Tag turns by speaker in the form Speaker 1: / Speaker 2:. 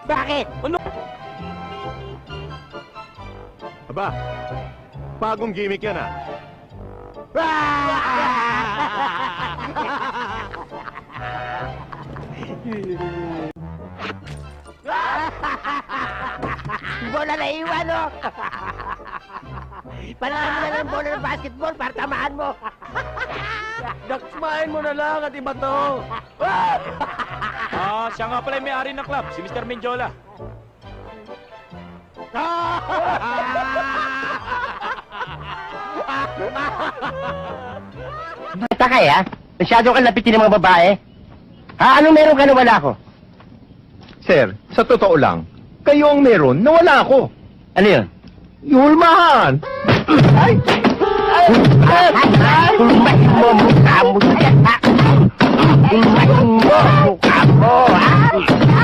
Speaker 1: Bakit?
Speaker 2: Ano?
Speaker 3: Aba, bagong gimmick yan ah.
Speaker 1: Bola na iwan, oh! Panahan mo na lang bola ng basketball para tamaan mo.
Speaker 2: Daksmain mo na lang at iba to. Siya nga pala yung may-ari ng club, si Mr. Menjola.
Speaker 1: Basta kaya? Masyado kang lapitin ng mga babae? Ha? Anong meron ka na wala ko?
Speaker 3: Sir, sa totoo lang, kayo ang meron na wala ako.
Speaker 1: Ano yun?
Speaker 3: Yulmahan!
Speaker 1: Ay! Tulmahin mo mukha mo! Tulmahin mo mukha mo!